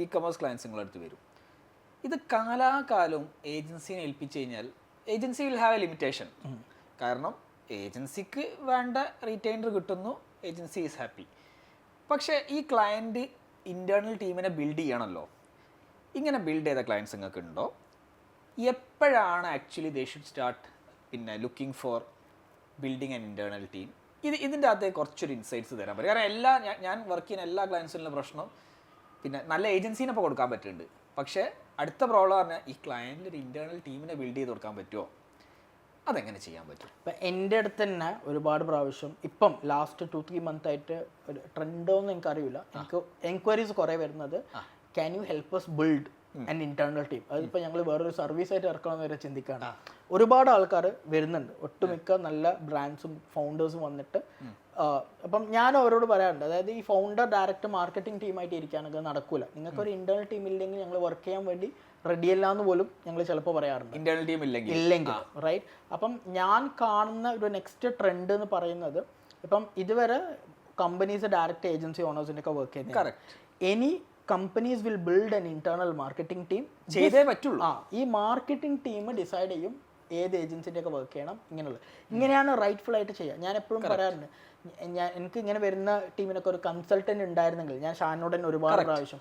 E commerce clients നിങ്ങളുടെ അടുത്ത് വരും. ഇത് കാലാകാലവും ഏജൻസിനെ ഏൽപ്പിച്ചു കഴിഞ്ഞാൽ agency will have A limitation. കാരണം ഏജൻസിക്ക് വേണ്ട റീറ്റെയിനർ കിട്ടുന്നു, ഏജൻസി ഈസ് ഹാപ്പി. പക്ഷേ ഈ ക്ലയൻറ്റ് ഇൻറ്റേർണൽ ടീമിനെ ബിൽഡ് ചെയ്യണമല്ലോ. ഇങ്ങനെ ബിൽഡ് ചെയ്ത ക്ലയൻസ് നിങ്ങൾക്ക് ഉണ്ടോ? എപ്പോഴാണ് actually they should start looking for building an internal team? ഇതിൻ്റെ അകത്ത് കുറച്ചൊരു ഇൻസൈറ്റ്സ് തരാൻ പറ്റും. കാരണം ഞാൻ വർക്ക് ചെയ്യുന്ന എല്ലാ ക്ലയൻസിനുള്ള പ്രശ്നം നല്ല ഏജൻസീനെ ഇപ്പോൾ കൊടുക്കാൻ പറ്റുന്നുണ്ട്. പക്ഷേ അടുത്ത പ്രോബ്ലം പറഞ്ഞാൽ ഈ ക്ലയൻറ്റിൽ ഒരു ഇൻറ്റേർണൽ ടീമിനെ ബിൽഡ് ചെയ്ത് കൊടുക്കാൻ പറ്റുമോ? അതെങ്ങനെ ചെയ്യാൻ പറ്റും? ഇപ്പം എൻ്റെ അടുത്ത് തന്നെ ഒരുപാട് പ്രാവശ്യം ഇപ്പം ലാസ്റ്റ് 2-3 month ആയിട്ട് ഒരു ട്രെൻഡോന്നും എനിക്കറിയില്ല, എനിക്ക് എൻക്വയറീസ് കുറേ വരുന്നത് can you help us build an internal team. അതിപ്പോൾ ഞങ്ങൾ വേറൊരു സർവീസ് ആയിട്ട് ഇറക്കണമെന്ന് വരെ ചിന്തിക്കുകയാണ്. ഒരുപാട് ആൾക്കാർ വരുന്നുണ്ട്, ഒട്ടുമിക്ക നല്ല ബ്രാൻഡ്സും ഫൗണ്ടേഴ്സും വന്നിട്ട്. അപ്പം ഞാൻ അവരോട് പറയാറുണ്ട്, അതായത് ഈ ഫൗണ്ടർ ഡയറക്റ്റ് മാർക്കറ്റിംഗ് ടീമായിട്ട് ഇരിക്കുകയാണെങ്കിൽ നടക്കൂല. നിങ്ങൾക്കൊരു ഇൻറ്റേർണൽ ടീം ഇല്ലെങ്കിൽ ഞങ്ങൾ വർക്ക് ചെയ്യാൻ വേണ്ടി റെഡിയല്ല എന്ന് പോലും ഞങ്ങൾ ചിലപ്പോൾ പറയാറുണ്ട്, ഇന്റേണൽ ടീം ഇല്ലെങ്കിൽ. റൈറ്റ്. അപ്പം ഞാൻ കാണുന്ന ഒരു നെക്സ്റ്റ് ട്രെൻഡ് എന്ന് പറയുന്നത്, ഇപ്പം ഇതുവരെ കമ്പനീസ് ഡയറക്റ്റ് ഏജൻസി ഓണേഴ്സിൻ്റെ ഒക്കെ വർക്ക് ചെയ്യുന്നത്, ഇനി companies will build an internal marketing team. ചെയ്തേ പറ്റുള്ളൂ. ഈ മാർക്കറ്റിംഗ് ടീം ഡിസൈഡ് ചെയ്യും ഏത് ഏജൻസിൻ്റെ ഒക്കെ വർക്ക് ചെയ്യണം. ഇങ്ങനെയാണ് റൈറ്റ്ഫുൾ ആയിട്ട് ചെയ്യുക. ഞാൻ എപ്പോഴും പറയാറുണ്ട്, എനിക്ക് ഇങ്ങനെ വരുന്ന ടീമിനൊക്കെ ഒരു കൺസൾട്ടന്റ് ഉണ്ടായിരുന്നെങ്കിൽ, ഞാൻ ഷാനോട് തന്നെ ഒരുപാട് പ്രാവശ്യം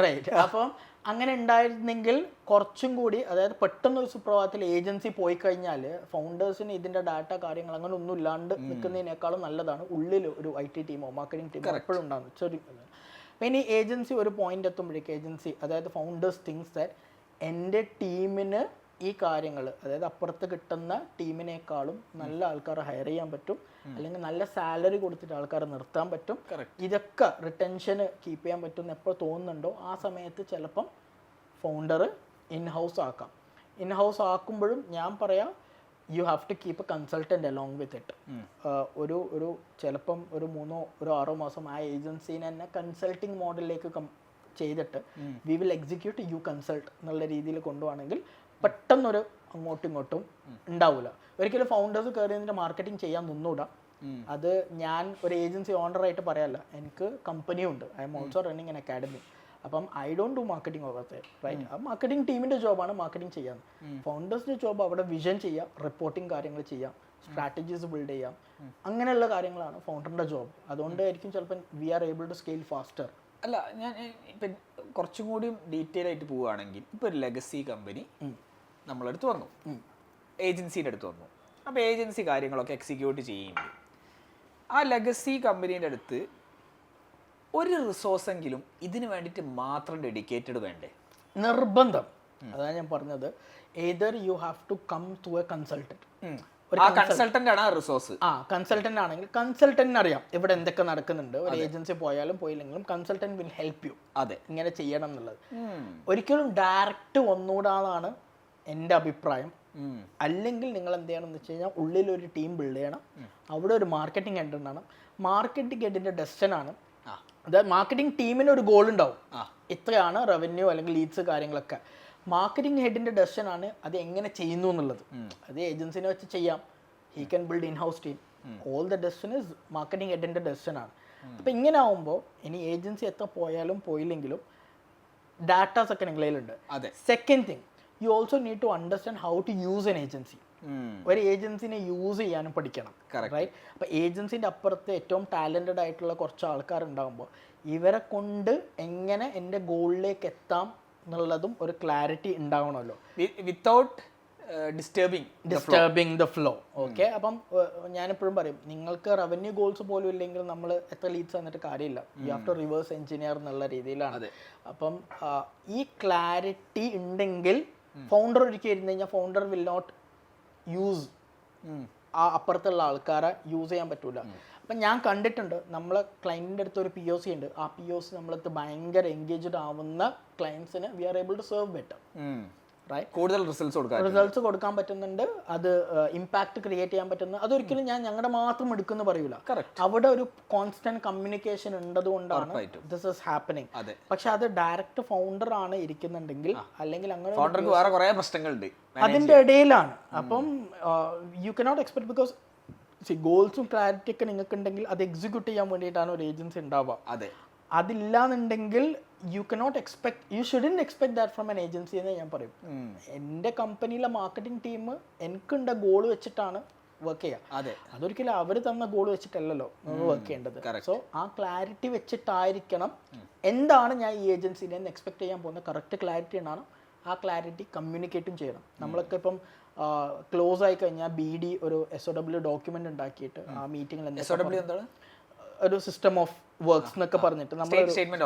റൈറ്റ്. അപ്പം അങ്ങനെ ഉണ്ടായിരുന്നെങ്കിൽ കുറച്ചും കൂടി, അതായത് പെട്ടെന്നൊരു സുപ്രഭാതത്തിൽ ഏജൻസി പോയി കഴിഞ്ഞാൽ ഫൗണ്ടേഴ്സിന് ഇതിന്റെ ഡാറ്റ കാര്യങ്ങൾ അങ്ങനെ ഒന്നും ഇല്ലാണ്ട് നിൽക്കുന്നതിനേക്കാളും നല്ലതാണ് ഉള്ളിൽ ഒരു IT ടീമോ മാർക്കറ്റിംഗ് ടീമോ എപ്പോഴും ഉണ്ടാകും. ചെറിയ അപ്പം ഇനി ഏജൻസി ഒരു പോയിന്റ് എത്തുമ്പോഴേക്കും ഏജൻസി, അതായത് ഫൗണ്ടേഴ്സ് തിങ്സ് ദാറ്റ് എൻ്റെ ടീമിന് ഈ കാര്യങ്ങൾ, അതായത് അപ്പുറത്ത് കിട്ടുന്ന ടീമിനേക്കാളും നല്ല ആൾക്കാരെ ഹയർ ചെയ്യാൻ പറ്റും, അല്ലെങ്കിൽ നല്ല സാലറി കൊടുത്തിട്ട് ആൾക്കാരെ നിർത്താൻ പറ്റും, ഇതൊക്കെ റിട്ടൻഷന് കീപ്പ് ചെയ്യാൻ പറ്റും എന്ന് എപ്പോൾ തോന്നുന്നുണ്ടോ ആ സമയത്ത് ചിലപ്പം ഫൗണ്ടർ ഇൻഹൗസ് ആക്കാം. ഇൻഹൗസ് ആക്കുമ്പോഴും ഞാൻ പറയാം, you have to keep a consultant along with it. ഒരു ചിലപ്പം ഒരു 3-6 മാസം ആ ഏജൻസീനെ തന്നെ കൺസൾട്ടിങ് മോഡലിലേക്ക് ചെയ്തിട്ട് we will execute, U consult എന്നുള്ള രീതിയിൽ കൊണ്ടുപോകണമെങ്കിൽ പെട്ടെന്നൊരു അങ്ങോട്ടും ഇങ്ങോട്ടും ഉണ്ടാവില്ല. ഒരിക്കലും ഫൗണ്ടേഴ്സ് കയറിയതിൻ്റെ മാർക്കറ്റിംഗ് ചെയ്യാൻ നിന്നൂടാ. അത് ഞാൻ ഒരു ഏജൻസി ഓണറായിട്ട് പറയാല്ല, എനിക്ക് കമ്പനിയുണ്ട്, I am also running an academy. അപ്പം I don't do marketing over there, right. ആ മാർക്കറ്റിംഗ് ടീമിൻ്റെ ജോബാണ് മാർക്കറ്റിംഗ് ചെയ്യാൻ. ഫൗണ്ടേഴ്സിൻ്റെ ജോബ് അവിടെ വിഷൻ ചെയ്യാം, റിപ്പോർട്ടിംഗ് കാര്യങ്ങൾ ചെയ്യാം, സ്ട്രാറ്റജീസ് ബിൽഡ് ചെയ്യാം, അങ്ങനെയുള്ള കാര്യങ്ങളാണ് ഫൗണ്ടറിൻ്റെ ജോബ്. അതുകൊണ്ടായിരിക്കും ചിലപ്പം we are able to scale faster. അല്ല, ഞാൻ ഇപ്പം കുറച്ചും കൂടി ഡീറ്റെയിൽ ആയിട്ട് പോവുകയാണെങ്കിൽ, ഇപ്പോൾ ഒരു ലെഗസി കമ്പനി നമ്മളടുത്ത് വന്നു, ഏജൻസീൻ്റെ അടുത്ത് വന്നു. അപ്പോൾ ഏജൻസി കാര്യങ്ങളൊക്കെ എക്സിക്യൂട്ട് ചെയ്യുമ്പോൾ ആ ലെഗസി കമ്പനീൻ്റെ അടുത്ത് ഒരു റിസോഴ്സെങ്കിലും ഇതിന് വേണ്ടിയിട്ട് മാത്രം ഡെഡിക്കേറ്റഡ് വേണ്ടേ? നിർബന്ധം. അതാണ് ഞാൻ പറഞ്ഞത്, either you have to come to a consultant. Consultant ആണ് റിസോഴ്സ്. കൺസൾട്ടന്റ് ആണെങ്കിൽ കൺസൾട്ടന്റിന് അറിയാം ഇവിടെ എന്തൊക്കെ നടക്കുന്നുണ്ട്. ഒരു ഏജൻസി പോയാലും പോയില്ലെങ്കിലും കൺസൾട്ടന്റ് വിൽ ഹെൽപ്പ് യു, അതെ, ഇങ്ങനെ ചെയ്യണം എന്നുള്ളത്. ഒരിക്കലും ഡയറക്റ്റ് വന്നൂടാന്നാണ് എൻ്റെ അഭിപ്രായം. അല്ലെങ്കിൽ നിങ്ങൾ എന്ത് ചെയ്യണം എന്ന് വെച്ച് കഴിഞ്ഞാൽ, ഉള്ളിലൊരു ടീം ബിൽഡ് ചെയ്യണം, അവിടെ ഒരു മാർക്കറ്റിംഗ് ഹെഡ് ഉണ്ടാണ്. മാർക്കറ്റിംഗ് ഹെഡിന്റെ ഡെസ്റ്റിൻ ആണ്, അതായത് മാർക്കറ്റിംഗ് ടീമിന് ഒരു ഗോൾ ഉണ്ടാവും, ഇത്രയാണ് റവന്യൂ അല്ലെങ്കിൽ ലീഡ്സ് കാര്യങ്ങളൊക്കെ. മാർക്കറ്റിംഗ് ഹെഡിന്റെ ഡെസിഷൻ ആണ് അത് എങ്ങനെ ചെയ്യുന്നു എന്നുള്ളത്. അത് ഏജൻസിനെ വെച്ച് ചെയ്യാം, he can build in house team, all the decision is marketing ഹെഡിന്റെ ഡെസിഷൻ ആണ്. അപ്പം ഇങ്ങനെ ആവുമ്പോൾ ഇനി ഏജൻസി എത്ര പോയാലും പോയില്ലെങ്കിലും ഡാറ്റാസ് ഒക്കെ നിങ്ങളുടെ കയ്യിലുണ്ട്. Second thing, you also need to understand how to use an agency. ഒരു ഏജൻസിനെ യൂസ് ചെയ്യാനും പഠിക്കണം, റൈറ്റ്. അപ്പം ഏജൻസിൻ്റെ അപ്പുറത്ത് ഏറ്റവും ടാലൻറ്റഡ് ആയിട്ടുള്ള കുറച്ച് ആൾക്കാരുണ്ടാകുമ്പോൾ ഇവരെ കൊണ്ട് എങ്ങനെ എൻ്റെ ഗോളിലേക്ക് എത്താം എന്നുള്ളതും ഒരു ക്ലാരിറ്റി ഉണ്ടാവണമല്ലോ, without disturbing the flow. Okay. അപ്പം ഞാനെപ്പോഴും പറയും, നിങ്ങൾക്ക് റവന്യൂ ഗോൾസ് പോലും ഇല്ലെങ്കിൽ നമ്മൾ എത്ര ലീഡ്സ് തന്നിട്ട് കാര്യമില്ല, you have to reverse engineer എന്നുള്ള രീതിയിലാണ്. അപ്പം ഈ ക്ലാരിറ്റി ഉണ്ടെങ്കിൽ ഫൗണ്ടർ ഒരിക്കൽ ഇരുന്ന് കഴിഞ്ഞാൽ ഫൗണ്ടർ വിൽ നോട്ട് യൂസ് ആ അപ്പുറത്തുള്ള ആൾക്കാരെ യൂസ് ചെയ്യാൻ പറ്റൂല. അപ്പം ഞാൻ കണ്ടിട്ടുണ്ട്, നമ്മളെ ക്ലയൻറ്റിൻ്റെ അടുത്ത് ഒരു POC ഉണ്ട്, ആ POC നമ്മളടുത്ത് ഭയങ്കര എൻഗേജ്ഡ് ആവുന്ന ക്ലയൻസിന് we are able to serve better, right. കൂടുതൽ റിസൾട്ട്സ് കൊടുക്കാൻ പറ്റുന്നുണ്ട്, അത് ഇമ്പാക്ട് ക്രിയേറ്റ് ചെയ്യാൻ പറ്റുന്നു. അതൊരിക്കലും ഞാൻ ഞങ്ങളുടെ മാത്രം എടുക്കുന്നു പറയൂല, അവിടെ ഒരു കോൺസ്റ്റന്റ് കമ്മ്യൂണിക്കേഷൻ ഉണ്ടതുകൊണ്ടാണ് ദിസ് ഈസ് ഹാപ്പനിങ്. പക്ഷെ അത് ഡയറക്റ്റ് ഫൗണ്ടർ ആണ് ഇരിക്കുന്നുണ്ടെങ്കിൽ, അല്ലെങ്കിൽ അങ്ങനെ അതിന്റെ ഇടയിലാണ്. അപ്പം യു കനോട്ട് എക്സ്പെക്ട്, ബിക്കോസ് ഗോൾസും ക്ലാരിറ്റി ഒക്കെ നിങ്ങൾക്ക് ഉണ്ടെങ്കിൽ അത് എക്സിക്യൂട്ട് ചെയ്യാൻ വേണ്ടിയിട്ടാണ് ഒരു ഏജൻസി ഉണ്ടാവുക. അതില്ലാന്നുണ്ടെങ്കിൽ you cannot expect, you shouldn't expect that from an agency എന്ന് ഞാൻ പറയും. എൻ്റെ കമ്പനിയിലെ മാർക്കറ്റിംഗ് ടീം എനിക്കുണ്ട ഗോൾ വെച്ചിട്ടാണ് വർക്ക് ചെയ്യുക. അതെ, അതൊരിക്കലും അവർ തന്ന ഗോൾ വെച്ചിട്ടല്ലല്ലോ നമ്മൾ വർക്ക് ചെയ്യേണ്ടത്. സോ ആ ക്ലാരിറ്റി വെച്ചിട്ടായിരിക്കണം എന്താണ് ഞാൻ ഈ ഏജൻസിയിൽ നിന്ന് എക്സ്പെക്ട് ചെയ്യാൻ പോകുന്നത്. കറക്റ്റ് ക്ലാരിറ്റി ഉണ്ടാണ്. ആ ക്ലാരിറ്റി കമ്മ്യൂണിക്കേറ്റും ചെയ്യണം. നമ്മളൊക്കെ ഇപ്പം ക്ലോസ് ആയി കഴിഞ്ഞാൽ BD ഒരു SOW ഡോക്യുമെന്റ് ഉണ്ടാക്കിയിട്ട് ആ മീറ്റിംഗിൽ എന്താണ് ഒരു സിസ്റ്റം ഓഫ് വർക്ക്സ് എന്നൊക്കെ പറഞ്ഞിട്ട് നമ്മൾ സ്റ്റേറ്റ്മെന്റ്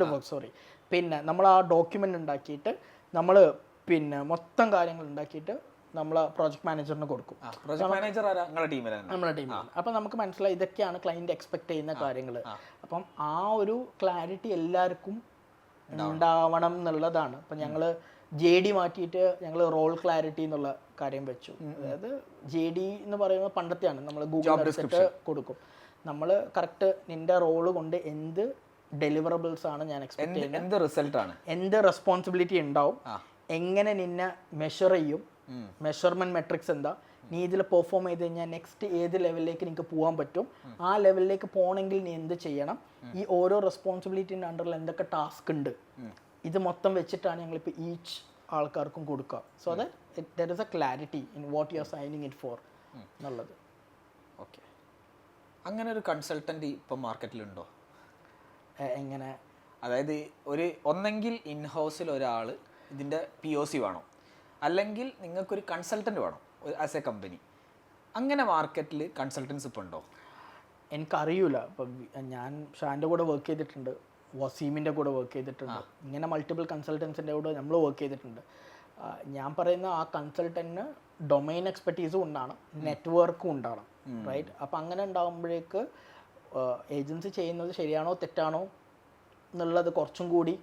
ഓഫ് വർക്ക്, സോറി, പിന്നെ നമ്മൾ ആ ഡോക്യുമെന്റ് ഉണ്ടാക്കിയിട്ട് നമ്മൾ പിന്നെ മൊത്തം കാര്യങ്ങൾ ഉണ്ടാക്കിയിട്ട് നമ്മൾ പ്രോജക്ട് മാനേജറിന് കൊടുക്കും. നമ്മുടെ ടീമിൽ. അപ്പം നമുക്ക് മനസ്സിലായി ഇതൊക്കെയാണ് ക്ലയന്റ് എക്സ്പെക്ട് ചെയ്യുന്ന കാര്യങ്ങൾ. അപ്പം ആ ഒരു ക്ലാരിറ്റി എല്ലാവർക്കും ഉണ്ടാവണം എന്നുള്ളതാണ്. അപ്പം ഞങ്ങൾ JD മാറ്റിയിട്ട് ഞങ്ങൾ റോൾ ക്ലാരിറ്റി എന്നുള്ള കാര്യം വെച്ചു. അതായത് JD എന്ന് പറയുന്നത് പണ്ടത്തെയാണ്, നമ്മൾ ഗൂഗിൾ എടുത്തിട്ട് കൊടുക്കും. നമ്മൾ കറക്റ്റ് നിന്റെ റോള് കൊണ്ട് എന്ത് ഡെലിവറബിൾസ് ആണ് ഞാൻ എക്സ്പെക്ട് ചെയ്യുന്നത്, എന്ത് റിസൾട്ടാണ്, എന്ത് റെസ്പോൺസിബിലിറ്റി ഉണ്ടാവും, എങ്ങനെ നിന്നെ മെഷർ ചെയ്യും, മെഷർമെന്റ് മെട്രിക്സ് എന്താ, നീ ഇതിൽ പെർഫോം ചെയ്ത് കഴിഞ്ഞാൽ നെക്സ്റ്റ് ഏത് ലെവലിലേക്ക് നിനക്ക് പോകാൻ പറ്റും, ആ ലെവലിലേക്ക് പോകണമെങ്കിൽ നീ എന്ത് ചെയ്യണം, ഈ ഓരോ റെസ്പോൺസിബിലിറ്റിൻ്റെ അണ്ടറിൽ എന്തൊക്കെ ടാസ്ക് ഉണ്ട്, ഇത് മൊത്തം വെച്ചിട്ടാണ് ഞങ്ങളിപ്പോൾ ഈച്ച് ആൾക്കാർക്കും കൊടുക്കുക. So that there is A clarity in what you are signing it for എന്നുള്ളത്. ഓക്കെ, അങ്ങനെ ഒരു കൺസൾട്ടൻ്റ് ഇപ്പം മാർക്കറ്റിലുണ്ടോ? എങ്ങനെ? അതായത് ഒന്നെങ്കിൽ ഇൻഹൗസിൽ ഒരാൾ ഇതിൻ്റെ POC വേണം, അല്ലെങ്കിൽ നിങ്ങൾക്കൊരു കൺസൾട്ടൻറ്റ് വേണം ആസ് എ കമ്പനി. അങ്ങനെ മാർക്കറ്റിൽ കൺസൾട്ടൻസ് ഇപ്പോൾ ഉണ്ടോ? എനിക്കറിയില്ല. ഇപ്പം ഞാൻ ഷാൻ്റെ കൂടെ വർക്ക് ചെയ്തിട്ടുണ്ട്, വസീമിൻ്റെ കൂടെ വർക്ക് ചെയ്തിട്ടുണ്ട്, ഇങ്ങനെ മൾട്ടിപ്പിൾ കൺസൾട്ടൻസിൻ്റെ കൂടെ നമ്മൾ വർക്ക് ചെയ്തിട്ടുണ്ട്. ഞാൻ പറയുന്ന ആ കൺസൾട്ടൻറ്റിന് ഡൊമൈൻ എക്സ്പെർട്ടീസും ഉണ്ടാവണം, നെറ്റ്വർക്കും ഉണ്ടാവണം, റൈറ്റ്? അപ്പം അങ്ങനെ ഉണ്ടാകുമ്പോഴേക്ക് ഏജൻസി ചെയ്യുന്നത് ശരിയാണോ തെറ്റാണോ എന്നുള്ളത് കുറച്ചും കൂടി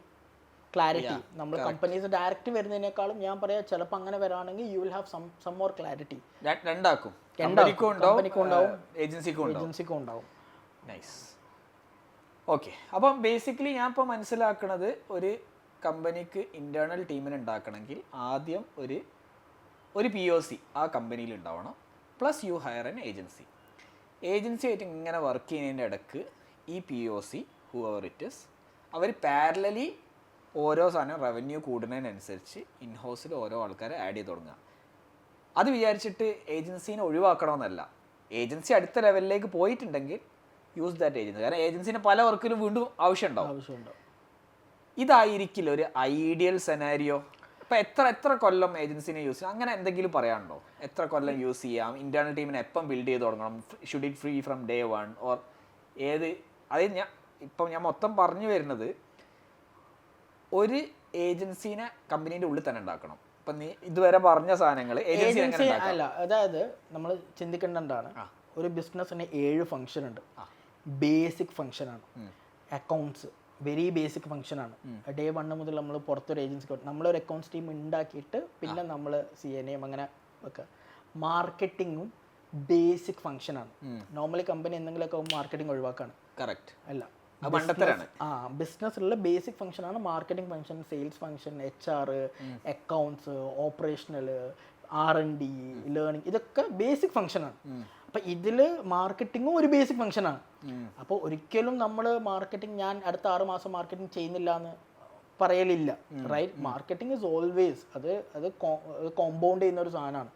ക്ലാരിറ്റി, നമ്മൾ കമ്പനീസ് ഡയറക്റ്റ് വരുന്നതിനേക്കാളും ഞാൻ പറയാം ചിലപ്പോൾ അങ്ങനെ വരാണെങ്കിൽ you will have some more clarity. കമ്പനിക്കും ഉണ്ടാവും, ഏജൻസിക്കും ഉണ്ടാവും. നൈസ്. ഓക്കെ, അപ്പം ബേസിക്കലി ഞാൻ ഇപ്പോൾ മനസ്സിലാക്കുന്നത് ഒരു കമ്പനിക്ക് ഇൻറ്റേർണൽ ടീമിന് ഉണ്ടാക്കണമെങ്കിൽ ആദ്യം ഒരു POC ആ കമ്പനിയിൽ ഉണ്ടാവണം, plus you hire an agency. Agency ആയിട്ട് ഇങ്ങനെ വർക്ക് ചെയ്യുന്നതിൻ്റെ ഇടയ്ക്ക് ഈ POC ഹൂഎവർ ഇറ്റ് ഇസ് അവർ പാരലലി ഓരോ സാധനം റവന്യൂ കൂടുന്നതിനനുസരിച്ച് ഇൻഹൗസിൽ ഓരോ ആൾക്കാരെ ആഡ് ചെയ്ത് തുടങ്ങുക. അത് വിചാരിച്ചിട്ട് ഏജൻസീനെ ഒഴിവാക്കണമെന്നല്ല. ഏജൻസി അടുത്ത ലെവലിലേക്ക് പോയിട്ടുണ്ടെങ്കിൽ യൂസ് ദാറ്റ് ഏജൻസി. കാരണം ഏജൻസിന് പല വർക്കിലും വീണ്ടും ആവശ്യമുണ്ടാവും. ഇതായിരിക്കില്ല ഒരു ഐഡിയൽ സെനാരിയോ. ഇപ്പം എത്ര കൊല്ലം ഏജൻസിനെ യൂസ് ചെയ്യാം, അങ്ങനെ എന്തെങ്കിലും പറയാനുണ്ടോ? എത്ര കൊല്ലം യൂസ് ചെയ്യാം? ഇന്റേണൽ ടീമിനെ എപ്പം ബിൽഡ് ചെയ്ത് തുടങ്ങണം? Should it free from day one or ഏത്? അത് ഞാൻ മൊത്തം പറഞ്ഞു വരുന്നത് ഒരു ഏജൻസിനെ കമ്പനീൻ്റെ ഉള്ളിൽ തന്നെ ഉണ്ടാക്കണം. ഇപ്പം നീ ഇതുവരെ പറഞ്ഞ സാധനങ്ങൾ ഏജൻസി അല്ല. അതായത് നമ്മൾ ചിന്തിക്കേണ്ടതാണ്, ഒരു ബിസിനസ്സിന് 7 ഫംഗ്ഷൻ ഉണ്ട്. ബേസിക് ഫംഗ്ഷനാണ് അക്കൗണ്ട്സ്, വെരി ബേസിക് ഫംഗ്ഷനാണ്. ഡേ 1 മുതൽ നമ്മൾ പുറത്തൊരു ഏജൻസിക്ക് നമ്മളൊരു അക്കൗണ്ട്സ് ടീം ഉണ്ടാക്കിയിട്ട് പിന്നെ നമ്മൾ CNA അങ്ങനെ വെക്കുക. മാർക്കറ്റിങ്ങും ബേസിക് ഫംഗ്ഷനാണ്. നോർമലി കമ്പനി എന്തെങ്കിലുമൊക്കെ മാർക്കറ്റിംഗ് ഒഴിവാക്കാണ്. കറക്റ്റ് അല്ല, ബിസിനസ്സിലുള്ള ബേസിക് ഫംഗ്ഷനാണ് marketing function, sales function, HR, accounts, operational, R&D, learning, ഇതൊക്കെ ബേസിക് ഫംഗ്ഷനാണ്. അപ്പം ഇതിൽ മാർക്കറ്റിങ്ങും ഒരു ബേസിക് ഫംഗ്ഷനാണ്. അപ്പോൾ ഒരിക്കലും നമ്മൾ മാർക്കറ്റിംഗ് ഞാൻ അടുത്ത 6 മാസം മാർക്കറ്റിംഗ് ചെയ്യുന്നില്ല എന്ന് പറയലില്ല, റൈറ്റ്? മാർക്കറ്റിംഗ് ഇസ് ഓൾവേസ് അത് കോമ്പൗണ്ട് ചെയ്യുന്ന ഒരു സാധനമാണ്.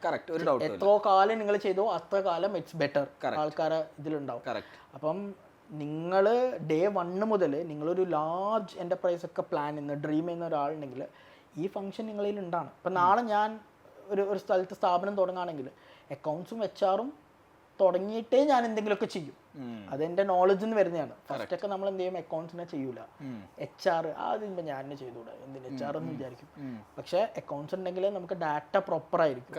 എത്രയോ കാലം നിങ്ങൾ ചെയ്തോ അത്ര കാലം ഇറ്റ്സ് ബെറ്റർ, ആൾക്കാരെ ഇതിലുണ്ടാവും. അപ്പം നിങ്ങൾ ഡേ 1 മുതൽ നിങ്ങളൊരു ലാർജ് എൻ്റർപ്രൈസ് ഒക്കെ പ്ലാൻ ചെയ്യുന്ന ഡ്രീം ചെയ്യുന്ന ഒരാളുണ്ടെങ്കിൽ ഈ ഫംഗ്ഷൻ നിങ്ങളിൽ ഉണ്ടാണ്. ഇപ്പം നാളെ ഞാൻ ഒരു സ്ഥലത്ത് സ്ഥാപനം തുടങ്ങുകയാണെങ്കിൽ അക്കൗണ്ട്സും HR-ഉം തുടങ്ങിയിട്ടേ ഞാൻ എന്തെങ്കിലുമൊക്കെ ചെയ്യും. അതെൻ്റെ നോളജിൽ നിന്ന് വരുന്നതാണ്. ഫസ്റ്റൊക്കെ നമ്മൾ എന്ത് ചെയ്യും, അക്കൗണ്ട്സിനെ ചെയ്യൂല, HR ആദ്യം ഞാൻ ചെയ്തുകൂടാ, എന്തിന് HR എന്ന് വിചാരിക്കും. പക്ഷേ അക്കൗണ്ട്സ് ഉണ്ടെങ്കിൽ നമുക്ക് ഡാറ്റ പ്രോപ്പർ ആയിരിക്കും.